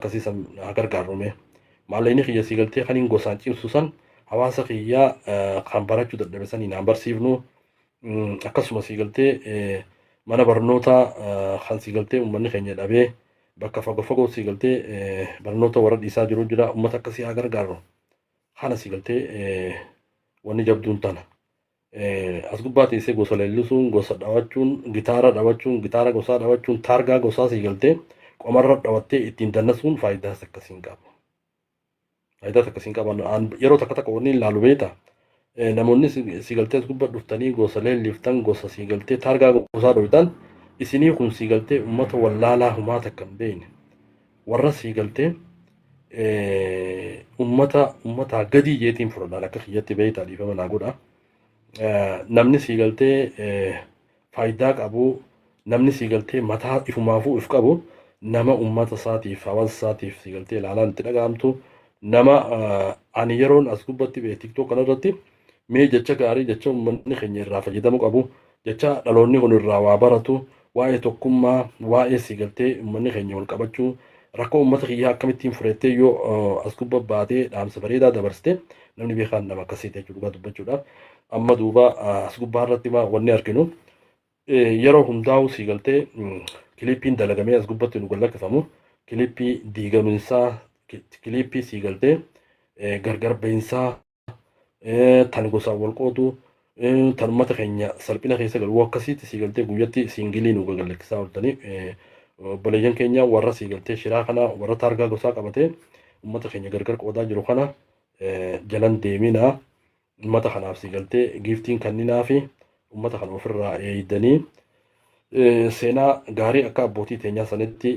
akkasiisan gargaarume maalleeni kiyya siigaltee kaniin gosaan cimsusan hawaasa kiyyaa kan barachuu dadhabe saniin aan barsiifnu akkasuma siigaltee mana barnoota kan siigaltee uummanni keenya dhabee bakka fagoo siigaltee barnoota warra dhiisaa jiru jira uummata akkasii haa gargaaru kana siigaltee wanni jabduun tana as gubbaa teessee gosa leellisuun gosa dhawachuun gitaara gosaa dhawachuun taargaa gosaa siigaltee qomarra dhawattee ittiin dannasuun faayidaas akkasiin qaba. Faayidaas akkasiin qaban yeroo takka wanni ilaalu beeta namoonni siigaltee as gubbaa dhuftanii gosa leelliftan gosa siigaltee taargaa gosaa dhawitan isinii kun siigaltee uummata wallaalaa humaa takka hin beekne warra siigaltee ummata gadi jeetiin fudhadhaan akka kiyyatti beeytaa dhiifama naa godha. Namni siigaltee faayidaa qabu namni siigaltee mataa ifumaafuu if qabu nama ummata isaatiif hawaasa isaatiif siigaltee ilaalaan itti dhaga'amtu nama ani yeroon as gubbatti bee tiktoo kanarratti mee jecha gaarii jecha uummanni keenya irraa fayyadamu qabu jecha dhaloonni kun irraa waa baratu waa'ee tokkummaa waa'ee siigaltee uummanni keenya wal qabachuu rakkoo uummata kiyyaa akkamittiin furettee yoo as gubba baatee dhaamsa bareedaa dabarsite namni beekaan nama akkasii ta'e dhugaa dubbachuudhaaf amma duuba as gubbaa irratti wanni arginu yeroo hundaa'u siigaltee kiliippiin dalagamee as gubbatti nu gallakkifamu kiliippii diigaminsaa kiliippii siigaltee gargar beensaa tan gosaan wal qoodu tan uummata keenya salphina keessa galu akkasiitti siigaltee guyyatti siingilii nu gallakkisaa ooltanii obboleeyyan keenya warra siigaltee shiraa kana warra taargaa gosaa qabatee uummata keenya gargar qoodaa jiru kana jalan deeminaa uummata kanaaf siigaltee giiftiin kanninaa fi uummata kana ofirraa eeydanii seenaa gaarii akka abbootii teenyaa sanitti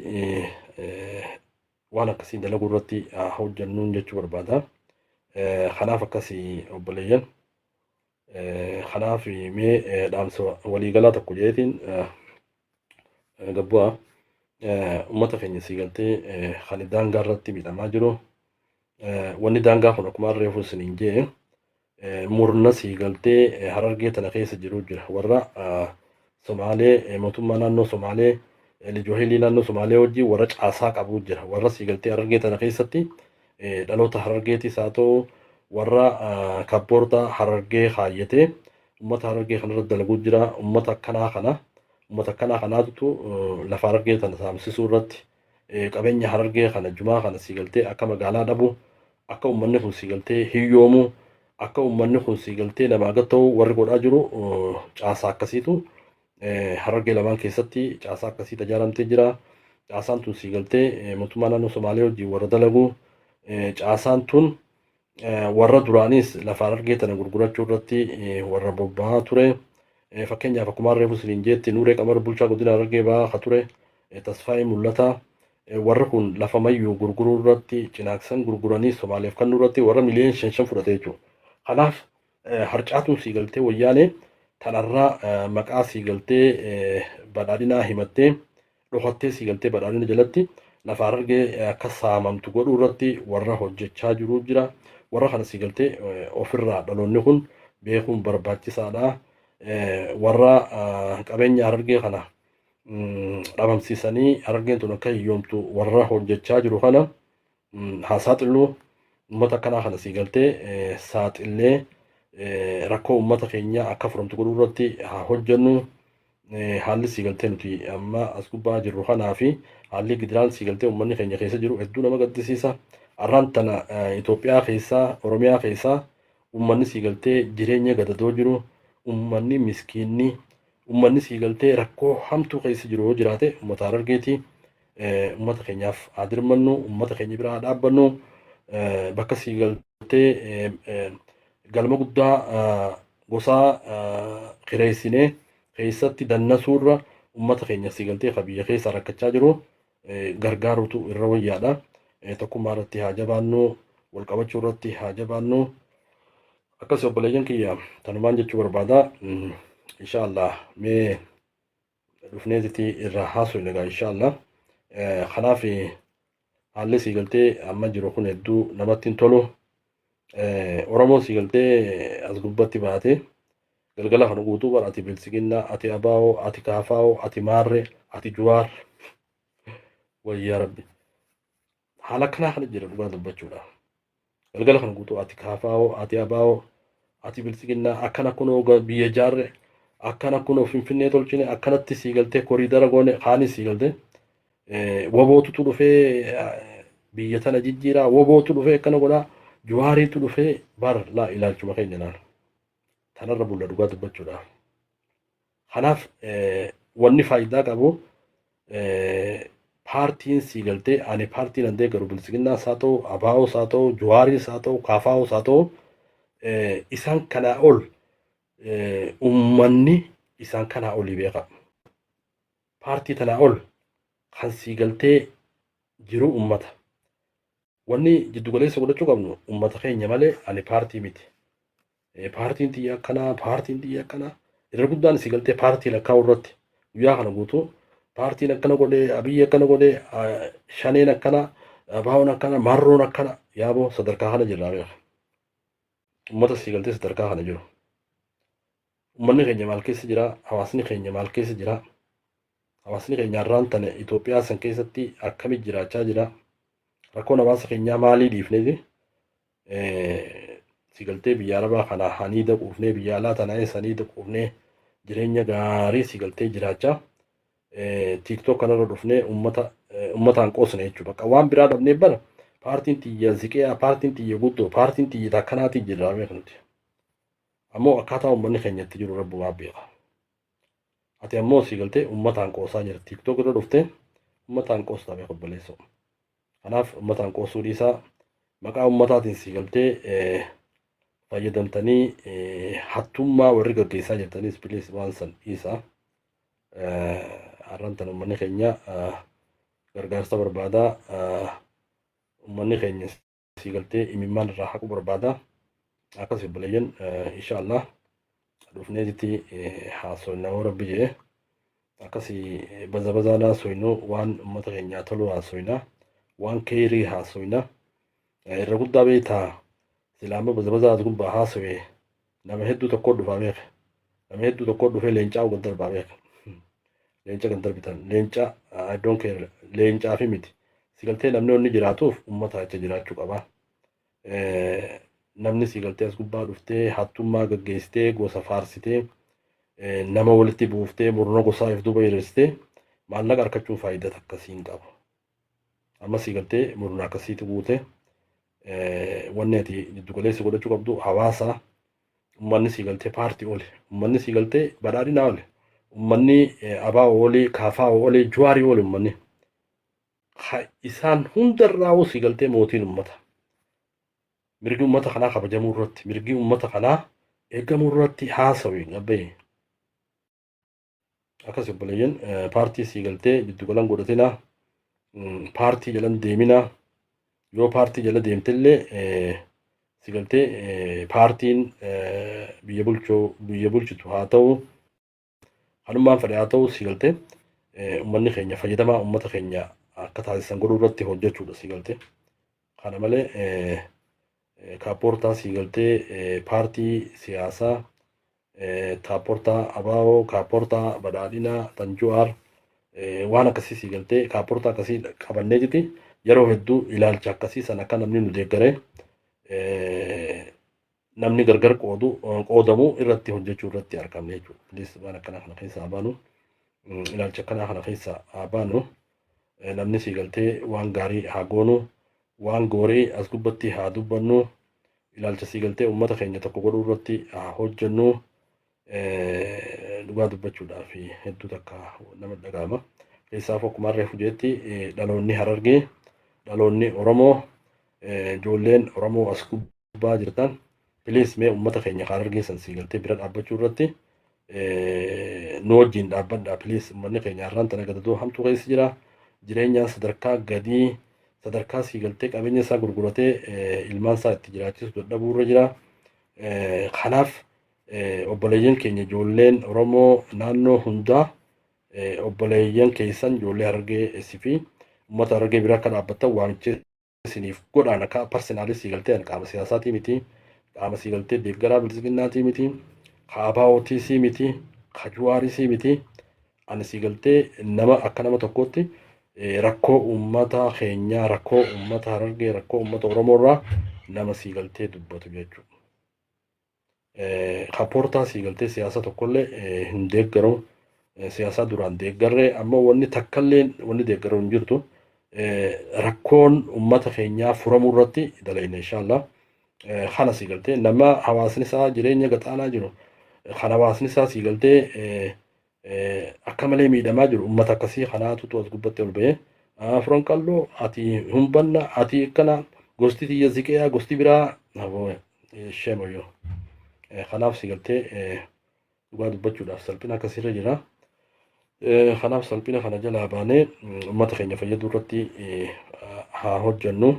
waan akkasii dalaguu irratti hojjannuun jechuu barbaada. Kanaaf akkasii obboleeyyan kanaaf mee dhaamsa waliigalaa tokko jeetiin gabbu'aa uummata keenya siigaltee kan daangaa irratti miidhamaa jiru wanni daangaa kun akkuma reefu isiniin jee murna siigaltee harargee tana keessa jiru jira warra Somaalee mootummaa naannoo Somaalee lijohilii naannoo Somaalee wajjin warra caasaa qabu jira warra siigaltee harargee tana keessatti dhaloota harargeetis haa ta'u warra kabboorta harargee kaayyatee uummata harargee kanarra dalaguu jira uummata akkanaa kanaatu lafa harargee tana saamsisuu irratti qabeenya harargee kana jumaa kana siigaltee akka magaalaa dhabu akka uummanni kun siigaltee hiyyoomu akka uummanni kun siigaltee namaa gatta'u warri godhaa jiru caasaa akkasiitu harargee lamaan keessatti caasaa akkasii tajaajilamtee jira. Caasaan tun siigaltee mootummaa naannoo Somaalee wajjin warra dalagu caasaan tun warra duraanis lafa harargee tana gurgurachuu irratti warra bobba'aa ture. Fakkeenyaaf akkuma reefu isiniin jeetti Nuuree Qamar bulchaa godina harargee ba'aa ture Tasfaayee Mul'ataa warra kun lafa mayyuu gurguruu irratti cinaaksan gurguranii Somaaleef kan irratti warra miliyoona 5 fudhatee jiru. Kanaaf harcaatuun siigaltee wayyaanee tanarraa maqaa siigaltee badhaadhinaa himattee dhokattee siigaltee badhaadhina jalatti lafa harargee akka saamamtu godhuu irratti warra hojjechaa jiru jira. Warra kana siigaltee ofirraa dhaloonni kun beekuun barbaachisaadha. Warra qabeenya harargee kana dhabamsiisanii harargeen tun akka hiyyoomtu warra hojjechaa jiru kana haa saaxillu uummata akkanaa kana siigaltee saaxillee rakkoo uummata keenya akka furamtu godhuu irratti haa hojjennu. Haalli siigaltee nuti amma as gubbaa jirru kanaa fi haalli gidiraan siigaltee uummanni keenya keessa jiru hedduu nama gaddisiisa. Arraan tana Itoophiyaa keessaa Oromiyaa keessaa uummanni siigaltee jireenya gadadoo jiru uummanni miskiinni uummanni siigaltee rakkoo hamtuu keessa jiru yoo jiraate uummata harargeeti. Uummata keenyaaf haa dirmannu uummata keenya biraa haa dhaabbannu bakka siigaltee galma guddaa gosaa kireessinee keessatti dannasuurra uummata keenya siigaltee biyya keessa rakkachaa jiru gargaaruutu irra wayyaadha. Tokkummaa irratti haa jabaannu wal qabachuu irratti haa jabaannu. Akkasii obboleeyyan kiyya tanumaan jechuu barbaada. Inshaallah mee dhufneetitti irraa haasofne egaa inshaallah. Kanaaf haalli siigaltee amma jiru kun hedduu namatti hin tolu. Oromoo siigaltee as gubbatti baate galgala kan guutuu bara ati bilisiginnaa ati abaa'oo ati kaafaa'oo ati maarree ati juwaar wayyaa rabbi haala kanaa kana jira dhugaa dubbachuudha. Galgala kana guutuu ati kaafaa'oo, ati abaa'oo, ati bilisiginnaa akkana kunoo biyya jaarre akkana kunoo finfinnee tolchine akkanatti sii galtee koriidara goone haani sii galtee wabootutu dhufee biyya tana jijjiiraa wabootu dhufee akkana godhaa Jawaariitu dhufee bar laa ilaalchuma keenya naan tanarra bulla dhugaa dubbachuudhaaf. Kanaaf wanni faayidaa qabu paartiin sii galtee ani paartiin andee garuu bilisiginnaas haa ta'u abaa'oos haa ta'u Jawaariis haa ta'u kaafaa'oos haa ta'u isaan kanaa ol ummanni isaan kanaa olii beeka. Paartii tanaa ol kan sii galtee jiru ummata. Wanni jiddugaleessa godhachuu qabnu ummata keenya malee ani paartii miti. Paartiin xiyya akkanaa paartiin xiyya akkanaa irra guddaan sii galtee paartii lakkaa'u irratti guyyaa kana guutuu paartiin akkana godhee abiyyi akkana godhee shaneen akkana abaa'oon akkana marroon akkana yaaboo sadarkaa kana jirraa beeka. Ummata sii galtee sadarkaa kana jiru. Ummanni keenya maal keessa jira? Hawaasni keenya maal keessa jira? Hawaasni keenya irraan tane Itoophiyaa san keessatti akkamitti jiraachaa jira? Rakkoon hawaasa keenyaa maalii dhiifneeti? Sii galtee biyya arabaa kana hanii daquufnee biyya alaa tanaa eessanii daquufnee jireenya gaarii sii galtee jiraachaa TikTok kanarra dhufnee uummataan qoosne jechuudha. Bakka waan biraa dhabnee bara paartiin xiyya ziqee paartiin xiyya guddoo paartiin xiyya akkanaatiin jirraa beeku nuti. Ammoo akkaataa uummanni keenya itti jiru rabbumaa beeka. Ati ammoo sii galtee uummataan qoosaa jirti. TikTok irra dhuftee uummataan qoostaa beeku obboleessoo. Kanaaf uummataan qoosuu dhiisaa maqaa uummataatiin sii galtee fayyadamtanii hattummaa warri gaggeessaa jirtanis bilis waan san dhiisaa. Har'aan tan uummanni keenya gargaarsa barbaadaa uummanni keenya sii galtee imimmaan irraa haquu barbaadaa. Akkas obboleeyyan inshaallah dhufneeti haasoynaa rabbi jedhe akkasii bazabazaadhaa soynuu waan uummata keenyaa toluu haasoynaa waan keerii haasoynaa irra guddaa beektaa silaama bazabazaatu gubbaa haasoye nama hedduu tokko dhufaa beeka nama hedduu tokko dhufee leencaa ugan darbaa beeka leenca kan darbitan leenca I don't care leencaa fi miti sii galtee namni onni jiraatuuf uummata acha jiraachuu qaba. Namni sii galtee as gubbaa dhuftee hattummaa gaggeessitee gosa faarsitee nama walitti buuftee murna gosaa if duuba hiriirsitee maallaqa argachuun faayidaa akkasii hin qabu. Amma sii galtee murna akkasiitti buute wanni ati jiddugaleessa godhachuu qabdu hawaasa ummanni sii galtee paartii oli ummanni sii galtee badhaadhinaa oli ummanni abaa'oo oli kaafaa'oo oli Jawaarii oli ummanni isaan hundarraa sii galtee mootiin ummata. Mirgi ummata kanaa kabajamuu irratti mirgi ummata kanaa eegamuu irratti haasawi gabbee akkas obboleeyyan paartii sii galtee jiddugalan godhatina paartii jalan deemina yoo paartii jala deemtellee sii galtee paartiin biyya bulchitu haa ta'u hanummaan fedhe haa ta'u sii galtee ummanni keenya fayyadamaa ummata keenya akka taasisan godhuu irratti hojjechuudha sii galtee kana malee kaaportaa sii galtee paartii siyaasaa kaaportaa abaa'oo kaaportaa badhaadhinaa tan Jawaar waan akkasii sii galtee kaaportaa akkasii qabannee jirti yeroo hedduu ilaalcha akkasii sana akka namni nu deeggaree namni gargar qoodamu irratti hojjechuu irratti argamne jechuudha. Bilis waan akkanaa kana keessa baanu ilaalcha akkanaa kana keessa baanu namni sii galtee waan gaarii haa goonu. Waan goorii as gubbatti haa dubbannu ilaalcha sii galtee uummata keenya tokko godhuu irratti haa hojjennu dhugaa dubbachuudhaaf hedduu takka nama dhaga'ama. Keessaaf akkuma reefu jeetti dhaloonni Harargee dhaloonni Oromoo ijoolleen Oromoo as gubbaa jirtan bilis mee uummata keenya Harargee san sii galtee bira dhaabbachuu irratti nu wajjin dhaabbadhaa bilis uummanni keenya har'aan tana gadadoo hamtuu keessa jira jireenyaan sadarkaa gadii sadarkaa sii galtee qabeenya isaa gurguratee ilmaan isaa itti jiraachisu dadhabuu irra jira. Kanaaf obboleeyyan keenya ijoolleen Oromoo naannoo hundaa obboleeyyan keessan ijoollee Harargee fi uummata Harargee bira akka dhaabbattan waamicha isiniif godhaan akka parsenaalis sii galtee qaama siyaasaatii miti qaama sii galtee deeggaraa bilisiginnaatii miti kaabaa'ootii miti Jawaarii miti ani sii galtee nama akka nama tokkootti rakkoo uummata keenyaa, rakkoo uummata Harargee, rakkoo uummata Oromoorraa nama siigaltee dubbatu jechuudha. Kapoortaa siigaltee siyaasa tokkollee hin deeggaru. Siyaasa duraan deeggarree amma wanni takkallee wanni deeggaru hin jirtu. Rakkoon uummata keenyaa furamuu irratti dalayna inshallah. Kana siigaltee nama hawaasni isaa jireenya gaxaanaa jiru. Kana hawaasni isaa siigaltee akka malee miidhamaa jiru uummata akkasii kanaatu as gubbatti ol ba'ee furan qalloo ati humbanna ati akkana gosti tiyya ziqee gosti biraa sheemoyyoo. Kanaaf siigaltee dhugaa dubbachuudhaaf salphina akkasirra jira. Kanaaf salphina kana jalaa baanee uummata keenya fayyaduu irratti haa hojjennu.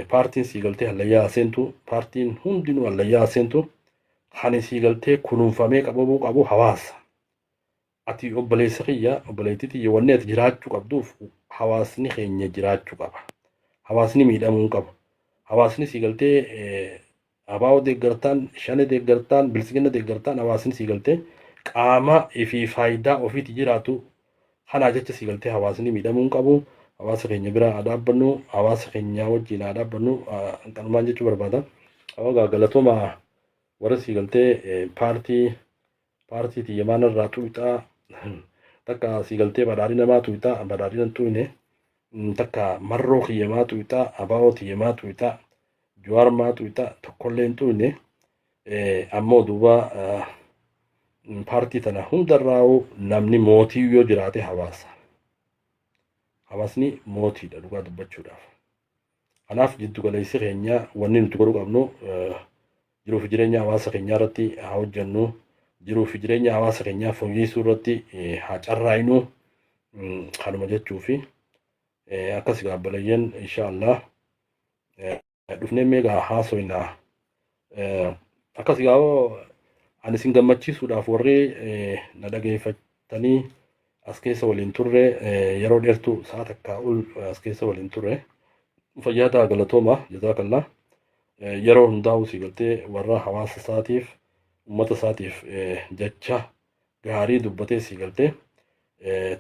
Paartiin siigaltee hallayyaa seentu, paartiin hundinuu hallayyaa seentu kan siigaltee kunuunfamee qabamuu qabu hawaasa. Ati obboleessa kiyya, obboleettii tiyya wanni ati jiraachuu qabduuf hawaasni keenya jiraachuu qaba. Hawaasni miidhamuu qabu. Hawaasni siigaltee abaa'oo deeggartaan, shane deeggartaan, bilisiginna deeggartaan hawaasni siigaltee qaama fi faayidaa ofiitti jiraatu kanaa jecha siigaltee hawaasni miidhamuu qabu. Hawaasa keenya bira haa dhaabbannu, hawaasa keenya wajjin haa dhaabbannu kanumaan jechuu barbaada. Awwagaa galatooma warra siigaltee paartii tiyya maanarraa tuuxaa takka siigaltee badhaadhii namaa tuuxaa badhaadhii tuuine takka marroo kiyyamaa tuuxaa abaa'oo tiyyamaa tuuxaa Jawaar maa tuuxaa tokkollee hin tuuine ammoo duuba paartii tana hundarraa'u namni mootii yoo jiraate hawaasa. Hawaasni mootiidha dhugaa dubbachuudhaaf. Kanaaf jiddu galeessi keenya wanni nuti godhuu qabnu jiruu fi jireenya hawaasa keenyaa irratti haa hojjennu. Jiruu fi jireenya hawaasa keenyaa fooyyessuu irratti haa carraa'inu. Kanuma jechuu fi akkas gaabbalayyan inshaallah dhufnee meegaa haasoinaa. Akkas gaaboo ani isin gammachiisuudhaaf warri na dhageeffatanii as keessa waliin turre yeroo dheertuu sa'a takkaa ol as keessa waliin turre fayyaada galatooma jazaakallah. Yeroo hundaa'u siigaltee warra hawaasa isaatiif uummata isaatiif jecha gaarii dubbatee siigaltee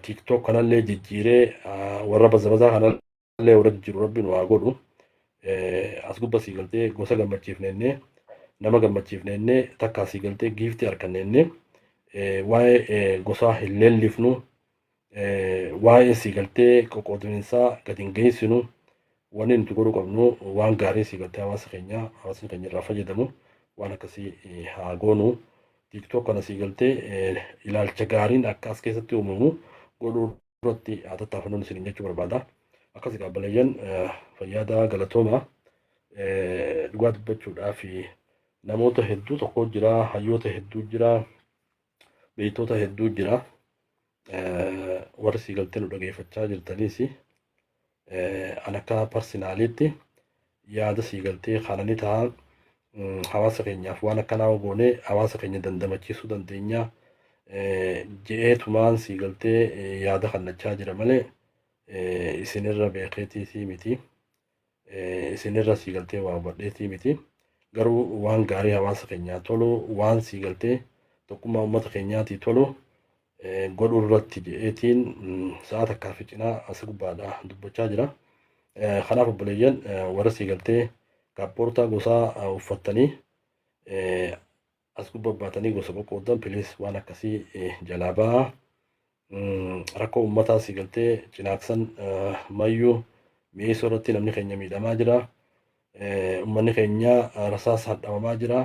tiktok kanallee jijjiiree warra bazabazaa kanallee warra jijjiiru rabbiin waa godhu as gubba siigaltee gosa gammachiifneennee nama gammachiifneennee takkaa siigaltee giiftii harkanneennee waa'ee gosaa hin leellifnu. Waa'ee siigaltee qoqqoodaminsaa gadi hin geessinu. Wanni nuti godhuu qabnu waan gaarii siigaltee hawaasni keenya irraa fayyadamu waan akkasii haa goonu. TikTok kana siigaltee ilaalcha gaariin akka as keessatti uumamu godhuu irratti haa tattaafannuun isin jechuu barbaada. Akkas gaabbalayyan fayyaada galatooma dhugaa dubbachuudhaaf namoota hedduu tokko jira, hayyoota hedduu jira, beektota hedduu jira. Warri siigaltee nu dhageeffachaa jirtaniis an akka parsonaaliitti yaada siigaltee kanani ta'a hawaasa keenyaaf waan akkanaa goonee hawaasa keenya dandamachiisuu dandeenya je'eetumaan siigaltee yaada kannachaa jira malee isinirra beekeetii miti. Isinirra siigaltee waa hubadheetii miti. Garuu waan gaarii hawaasa keenyaa tolu waan siigaltee tokkummaa uummata keenyaatii tolu godhuu irratti je'eetiin sa'a takkaa fi cinaa as gubbaadhaa dubbachaa jira. Kanaaf obboleeyyan warra siigaltee kaappoortaa gosaa uffattanii as gubba baatanii gosa qoqqoodan pilis waan akkasii jalaa ba'a. Rakkoo uummataa siigaltee cinaaksan mayyuu mi'eessoo irratti namni keenya miidhamaa jira. Uummanni keenya rasaasa hadhaamamaa jira.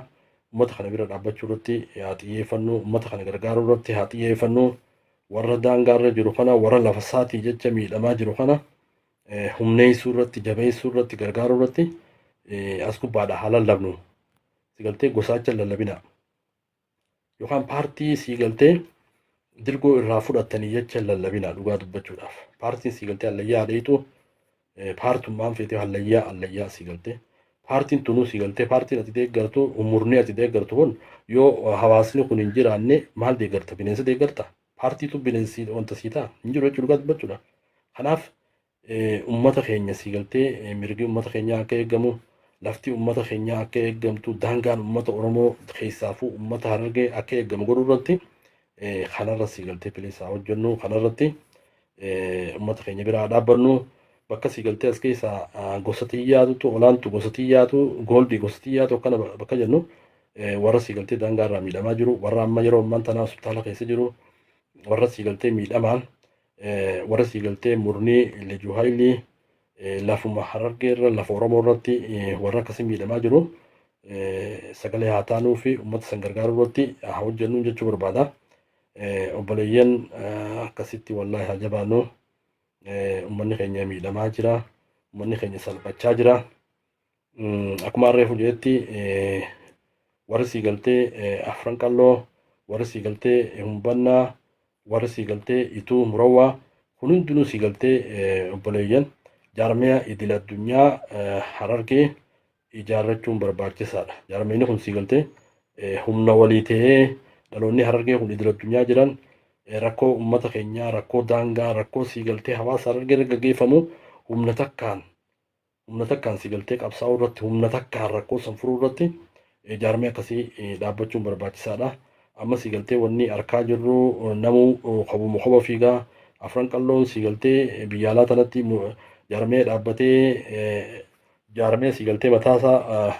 Uummata kana bira dhaabbachuu irratti haa xiyyeeffannu. Uummata kana gargaaruu irratti haa xiyyeeffannu. Warra daangaarra jiru kana warra lafa isaatii jecha miidhamaa jiru kana humneessuu irratti jabeessuu irratti gargaaruu irratti as gubbaadha haa lallabnu. Siigaltee gosaacha lallabina yookaan paartii siigaltee dirgoo irraa fudhattanii jecha lallabina dhugaa dubbachuudhaaf. Paartiin siigaltee hallayyaa dheetu paartummaan feetee hallayyaa siigaltee. Paartiin tunuu siigaltee paartiin ati deeggartu umurnee ati deeggartu kun yoo hawaasni kun hin jiraanne maal deeggarta? Bineensa deeggarta? Paartiitu bineensi wanta sii ta'a hin jiru jechuudha dubbachuudha. Kanaaf uummata keenya siigaltee mirgi uummata keenyaa akka eegamu, lafti uummata keenyaa akka eegamtu, daangaan uummata Oromoo keessaafuu uummata Harargee akka eegamu godhuu irratti kanarra siigaltee pilisaa hojjennu kanarratti ummata keenya biraa dhaabbannu bakka siigaltee as keessaa gosa xiyyaatutu olaantu gosa xiyyaatu goolbii gosa xiyyaatu akkana bakka jennu warra siigaltee daangaa irraa miidhamaa jiru warra amma yeroo ammaan tanaa hospitaala keessa jiru warra siigaltee miidhamaan warra siigaltee murnii Lejuu Haayilii lafuma Harargee irra lafa Oromoo irratti warra akkasii miidhamaa jiru sagalee haa taanuu fi uummata san gargaaruu irratti haa hojjennu jechuu barbaada. Obboleeyyan akkasitti wallaahi haa jabaannu. Uummanni keenya miidhamaa jira. Uummanni keenya salphachaa jira. Akkuma reefu jedhetti warri siigaltee afran qalloo warri siigaltee humbannaa warri siigaltee ituu murawwaa kun hundinuu siigaltee obboleeyyan jaarmiyaa idil addunyaa Harargee ijaarrachuun barbaachisaadha. Jaarmiyaan kun siigaltee humna walii ta'ee dhaloonni Harargee kun idil addunyaa jiran rakkoo uummata keenyaa rakkoo daangaa rakkoo siigaltee hawaasa Harargee irra gaggeeffamu humna takkaan siigaltee qabsaa'uu irratti humna takkaan rakkoo san furuu irratti jaarmiyaa akkasii dhaabbachuun barbaachisaadha. Amma siigaltee wanni harkaa jirru namuu qabuma qofa fiigaa afran qalloon siigaltee biyya alaa tanatti jaarmiyaa dhaabbatee jaarmiyaa siigaltee mataasaa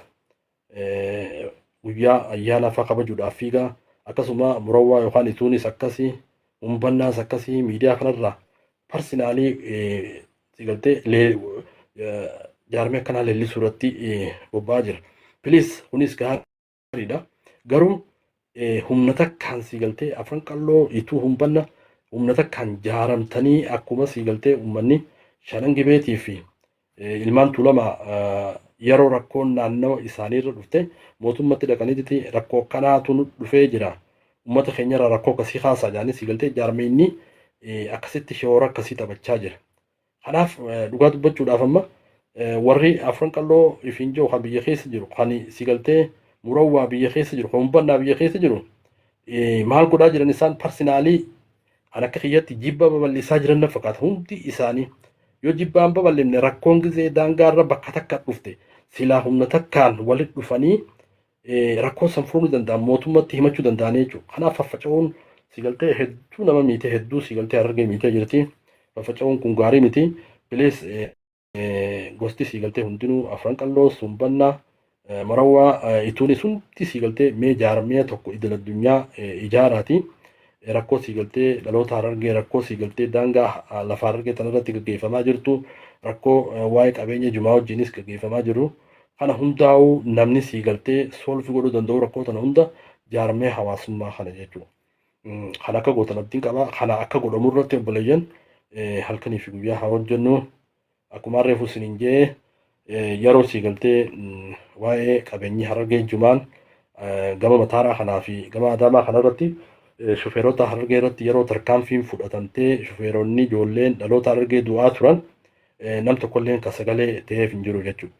guyyaa ayyaana fa'aa kabajuudhaaf fiigaa akkasuma murawwaa yookaan ituunis akkasii humbannaas akkasii miidiyaa kanarraa parsinaalii siigaltee jaarmiyaa akkanaa leellisuu irratti bobba'aa jira. Piliis kunis gaariidha. Garuu humna takkaan siigaltee afran qalloo ituu humbanna humna takkaan jaaramtanii akkuma siigaltee uummanni shanan gibeetii fi ilmaan tuulama yeroo rakkoon naannawa isaaniirra dhufte mootummatti dhaqaniiti rakkoo akkanaatu dhufee jira. Uummata keenyarraa rakkoo akkasii haasaa jedhanii siigaltee jaarmiinni akkasitti shoora akkasii taphachaa jira. Kanaaf dhugaa dubbachuudhaaf amma warri afran qalloo ifiin jiru kan biyya keessa jiru kan siigaltee murawwaa biyya keessa jiru kan humbannaa biyya keessa jiru maal godhaa jiran isaan parsinaalii kan akka kiyyatti jibba babal'isaa jiran na fakkaata hundi isaanii yoo jibbaan babal'ifne rakkoon gisee daangaarra bakka takka dhufte silaa humna takkaan walitti dhufanii rakkoo san furuu danda'an mootummatti himachuu danda'anii jechuudha. Kanaaf faffaca'uun siigaltee hedduu nama miite hedduu siigaltee Harargee miitee jirti. Faffaca'uun kun gaarii miti. Bilees gosti siigaltee hundinuu afran qalloo humbannaa murawwaa ituunis hundi siigaltee mee jaarmiyaa tokko idil addunyaa ijaaraati. Rakkoo siigaltee dhaloota Harargee rakkoo siigaltee daangaa lafa Harargee tanarratti gaggeeffamaa jirtu rakkoo waa'ee qabeenya jumaa wajjinis gaggeeffamaa jiru. Kana hundaa'uu namni siigaltee solfi godhuu danda'u rakkoo tana hunda jaarmee hawaasummaa kana jechuudha. Kan akka gootan abdiin qaba. Kana akka godhamu irratti obboleeyyan halkanii fi guyyaa haa hojjennu. Akkuma reefu isiniin jee yeroo siigaltee waa'ee qabeenyi Harargee jumaan gama mataaraa kanaa fi gama adaamaa kanarratti shufeerota Harargee irratti yeroo tarkaanfiin fudhatamtee shufeeronni ijoolleen dhaloota Harargee du'aa turan nam tokkolleen kan sagalee ta'eef hin jiru jechuudha.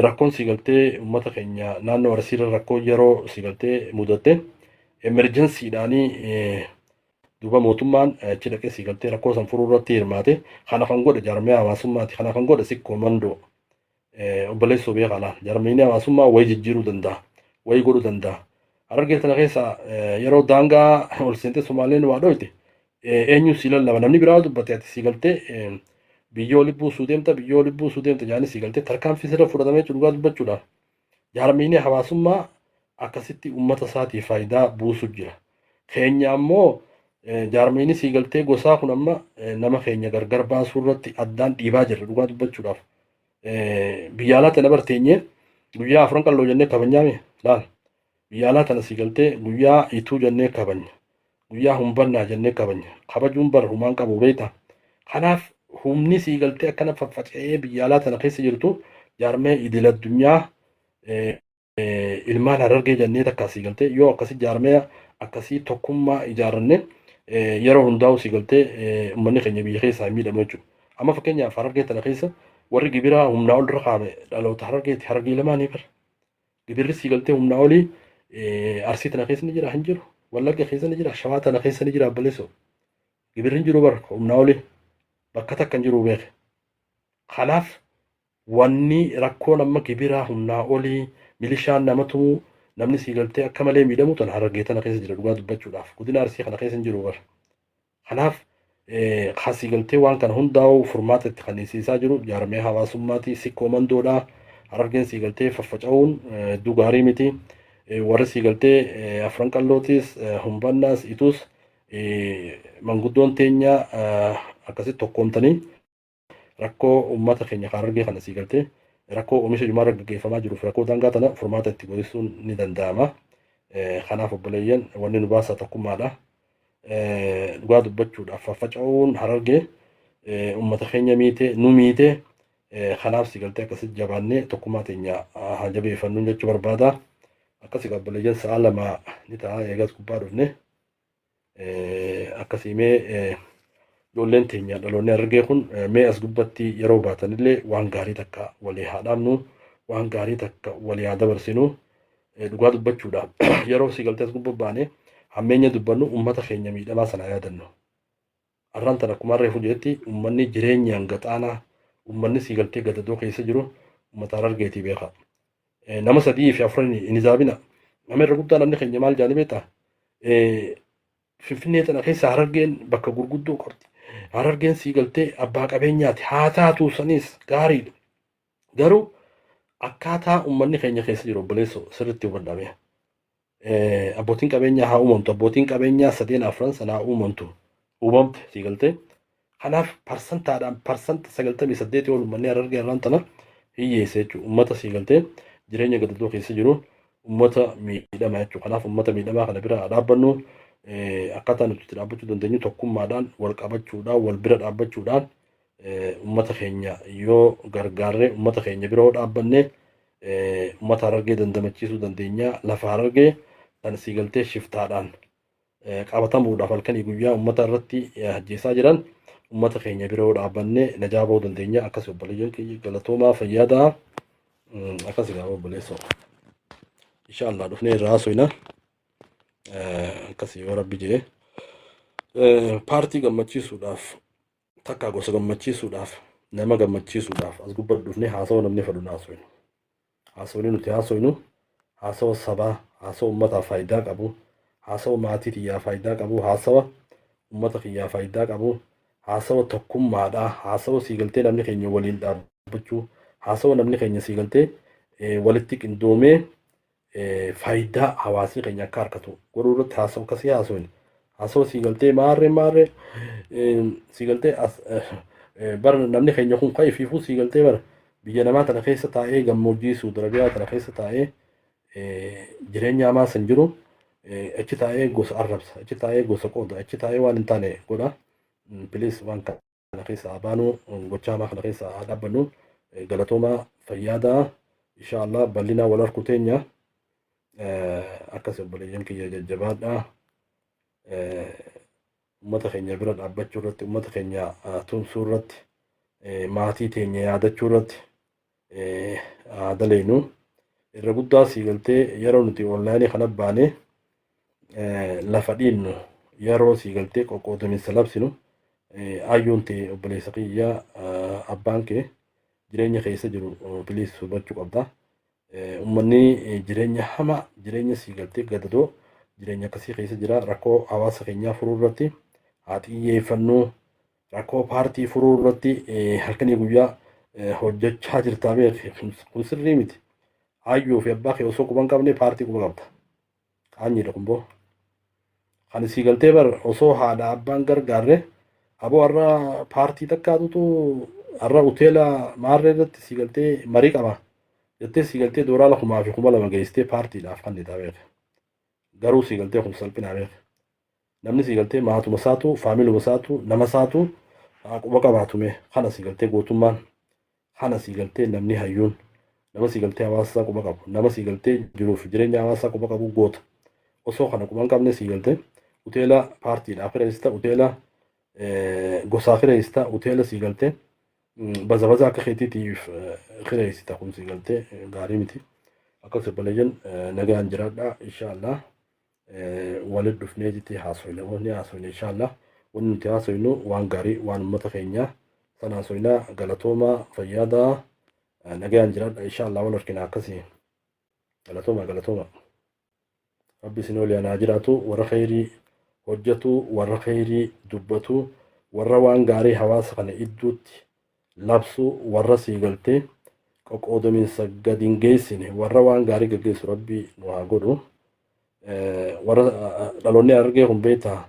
Rakkoon siigaltee uummata keenya naannoo Arsiirra rakkoo yeroo siigaltee mudatte emerjensiidhaanii duuba mootummaan achi dhaqee siigaltee rakkoo san furuu irratti hirmaate kana kan godhe jaarmiyaa hawaasummaati kana kan godhe sikkoo mandoo obboleessoo beekanaa jaarmiyaan hawaasummaa wayii jijjiiruu danda'a wayii godhuu danda'a. Harargee tana keessa yeroo daangaa ol seentee Somaaleen waa dhoyte eenyu si lallaba namni biraa dubbate ati siigaltee biyyoo libbuu suudeemta jedhanii siigaltee tarkaanfii sirra fudhatamee dhugaa dubbachuudhaaf jaarmiyaan hawaasummaa akkasitti uummata isaatiif faayidaa buusu jira. Keenya ammoo jaarmiyaan siigaltee gosaa kun amma nama keenya gargar baasuu irratti addaan dhiibaa jirra dhugaa dubbachuudhaaf. Biyya alaa tana barteenyee guyyaa afran qalloo jennee kabajnyaame laal. Biyya alaa tana siigaltee guyyaa ituu jennee kabajna. Guyyaa humbannaa jennee kabajna. Kabajuun bar humaan qabu beektaa. Kanaaf humni siigaltee akkana faffaca'ee biyya alaa tana keessa jirtu jaarmee idil addunyaa ilmaan Harargee jennee takka siigaltee yoo akkasii jaarmee akkasii tokkummaa ijaarranne yeroo hundaa'u siigaltee uummanni keenya biyya keessaa miidhamu jechuudha. Amma fakkeenyaaf Harargee tana keessa warri gibiraa humnaa ol dura kaa'ame dhaloota Harargeeti Harargee lamaanii bara. Gibirri siigaltee humnaa olii Arsii tana keessa ni jira hin jiru. Wallagga keessa ni jira. Shawaa tana keessa ni jira abballeessoo. Gibirri hin jiru bara humnaa olii bakka takka hin jiru beeke. Kanaaf wanni rakkoon amma gibiraa humnaa olii milishaan nama tumuu namni siigaltee akka malee miidhamu tana Harargee tana keessa jira dhugaa dubbachuudhaaf. Godina Arsii kana keessa hin jiru bara. Kanaaf khasii galtee waan kana hundaa'u furmaata itti kennisiisaa jiru jaarmee hawaasummaati sikkoo mandoodha harargeen sii galtee faffaca'uun hedduu gaarii miti warri sii galtee afran qallootis humbannaas itus manguddoon teenya akkasitti tokkoomtanii rakkoo uummata keenya harargee kana sii galtee rakkoo oomisha jumaarra gaggeeffamaa jiruuf rakkoo daangaa tana furmaata itti godhisuun ni danda'ama. Kanaaf obboleeyyan wanni nu baasaa tokkummaadha. Dhugaa dubbachuudhaaf faffaca'uun harargee uummata keenya miite nu miite kanaaf sii galtee akkasitti jabaannee tokkummaa teenya haa jabeeffannu jechuu barbaada. Akkasii obboleeyyan sa'a lama ni ta'a eegas gubbaa dhufne akkasiimee ijoolleen teenya dhaloonni harargee kun mee as gubbatti yeroo baatanillee waan gaarii takka walii haa dhaabnu waan gaarii takka walii haa dabarsinu dhugaa dubbachuudhaaf yeroo sii galtee as gubbaa baane hammeenya dubbannu uummata keenya miidhamaa sana yaadannu. Arraan tan akkuma reefu jedhetti uummanni jireenyaan gaxaanaa uummanni sii galtee gadadoo keessa jiru uummata harargeetii beeka. Nama 3 fi 4 hin hisaabina. Nama irra guddaa namni keenya maal jaanii beektaa? Finfinnee tana keessa harargeen bakka gurguddoo qabdi. Harargeen sii galtee abbaa qabeenyaati haa taatu sanis gaariidha. Garuu akkaataa uummanni keenya keessa jiru obboleessoo sirriitti hubadhame. Abbootiin qabeenyaa haa uumamtu abbootiin qabeenyaa 3 4 sanaa uumamtu uumamte sii galtee. Kanaaf parsantaadhaan parsanta 98 ol uummanni harargee irraan tana hiyyeessa jechuudha. Uummata sii galtee jireenya gadadoo keessa jiru uummata miidhamaa jechuudha. Kanaaf uummata miidhamaa kana bira dhaabbannu akkaataa nuti itti dhaabbachuu dandeenyu tokkummaadhaan wal qabachuudhaan wal bira dhaabbachuudhaan uummata keenya yoo gargaarree uummata keenya bira dhaabbanne uummata harargee dandamachiisuu dandeenya. Lafa harargee kan sii galtee shiftaadhaan qabatamuudhaaf halkanii guyyaa uummata irratti ajjeesaa jiran uummata keenya bira dhaabbanne najaa bahuu dandeenya. Akkasii obboleeyyan keenya galatoomaa fayyaadaa akkasii gaafa obboleessoo inshaallah dhufnee irraa haasofna. Akkasii yoo rabbi jedhe paartii gammachiisuudhaaf takka gosa gammachiisuudhaaf nama gammachiisuudhaaf as gubbaa dhufnee haasawa namni fedhu haasofnu. Haasawni nuti haasofnu haasawa sabaa haasawa uummataaf faayidaa qabu haasawa maatii xiyyaa faayidaa qabu haasawa uummata xiyyaa faayidaa qabu haasawa tokkummaadha haasawa sii galtee namni keenya waliin dhaabbachuu haasawa namni keenya sii galtee walitti qindoomee faayidaa hawaasni keenya akka harkatu godhuu irratti haasawa akkasii haasofne. Haasawa sii galtee maarree sii galtee bara namni keenya kun ka'ee fiifuu sii galtee bara biyya namaa tana keessa taa'ee gammoojjii Suudi Arabiyaa tana keessa taa'ee jireenya hamaa san jiru achi taa'ee gosa arrabsa achi taa'ee gosa qooda achi taa'ee waan hin taane godha. Bilis waan kana keessa haa baanu gochaa hamaa kana keessa haa dhaabbannu. Galatoomaa fayyaadaa inshaallah bal'inaa wal harku teenya akkasii obboleeyyan kiyya jajjabaadhaa. Uummata keenya bira dhaabbachuu irratti uummata keenya tumsuu irratti maatii teenya yaadachuu irratti daleenu irra guddaa sii galtee yeroo nuti onlaayinii kana baane lafa dhiinnu yeroo sii galtee qoqqoodaminsa labsinu ayyoon ta'e obboleessa kiyya abbaan kee jireenya keessa jiru bilis hubachuu qabda. Uummanni jireenya hamaa jireenya sii galtee gadadoo jireenya akkasii keessa jira. Rakkoo hawaasa keenyaa furuu irratti haa xiyyeeffannu. Rakkoo paartii furuu irratti halkanii guyyaa hojjechaa jirtaa beekte kun sirrii miti. Ayyoo fi abbaa kee osoo quba hin qabne paartii quba qabda. Qaanyiidha kunboo. Kan sii galtee bar osoo haadha abbaan gargaarre aboo har'a paartii takkaatutu har'a hoteela maarree irratti sii galtee marii qaba. Jettee sii galtee dooraa lakumaa fi 2,000 geessitee paartiidhaaf kan dhiitaa beekte. Garuu sii galtee kun salphinaa beekte. Namni sii galtee maatuma isaatu faamiluma isaatu nama isaatu quba qabaatume kana sii galtee gootummaan kana sii galtee namni hayyuun nama sii galtee hawaasa quba qabu nama sii galtee jiruuf jireenya hawaasa quba qabu goota. Osoo kana quba hin qabne sii galtee hoteela paartiidhaaf kireessita hoteela gosaa kireessita hoteela sii galtee baza akka keetiitiif kireessita kun sii galtee gaarii miti. Akkasii obboleeyyan nagaan jiraadhaa inshaallah. Walitti dhufnee jettee haasofne wanni haasofne inshaallah wanni nuti haasofnu waan gaarii waan uummata keenya sana haasofnaa. Galatoomaa fayyaadaa nagaan jiraadha inshaallah wal harkina akkasii. Galatoomaa rabbi isin waliin haa jiraatu warra khayrii hojjetu warra khayrii dubbatu warra waan gaarii hawaasa kana idduutti labsu warra siigaltee qoqqoodaminsa gadi hin geessine warra waan gaarii gaggeessu rabbii nu haa godhu. Warra dhaloonni argee kun beektaa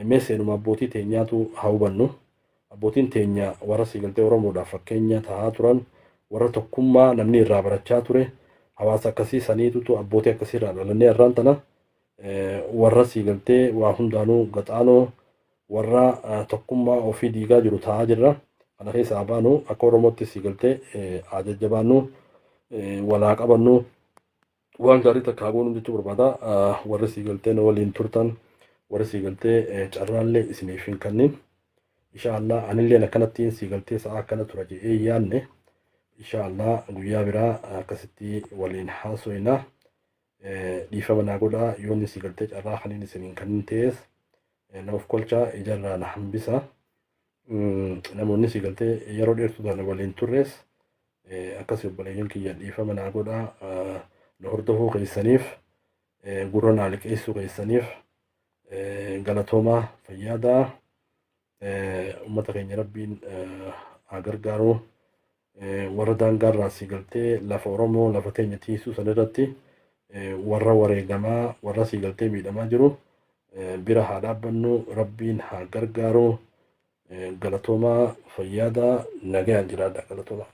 mee seenuma abbootii teenyaatu haa hubannu. Abbootiin teenya warra siigaltee Oromoodhaaf fakkeenya tahaa turan warra tokkummaa namni irraa barachaa ture hawaasa akkasii saniitutu abbootii akkasiirraa dhalannee irraan tana warra siigaltee waa hundaanuu gaxaanoo warra tokkummaa ofii diigaa jiru tahaa jirra. Kana keessa haa baanu akka Oromootti siigaltee haa jajjabaannu walaa qabannu waan gaarii takka haa goonu jechuu barbaada. Warri siigaltee nu waliin turtan warri siigaltee carraallee isiniif hin kennin. Inshaallah anillee akkanattiin siigaltee sa'a akkana tura jedhee yaanne inshaallah guyyaa biraa akkasitti waliin haasoyna. Dhiifama naa godhaa yoonni siigaltee carraa kaniin isiniin kennin ta'es naaf kolchaa ijarraa na hambisa. Namoonni siigaltee yeroo dheertuudhaan waliin turres akkasii obboleeyyan kiyya dhiifama naa godhaa nu hordofuu keessaniif gurra naa liqeessuu keessaniif galatoomaa fayyaadaa. Ummata keenya rabbiin haa gargaaru. Warra daangaarraa siigaltee lafa Oromoo lafa teenya tiisuu sanirratti warra wareegamaa warra siigaltee miidhamaa jiru bira haa dhaabbannu rabbiin haa gargaaru. Galatoomaa fayyaadaa nagayaan jiraadha galatoomaa.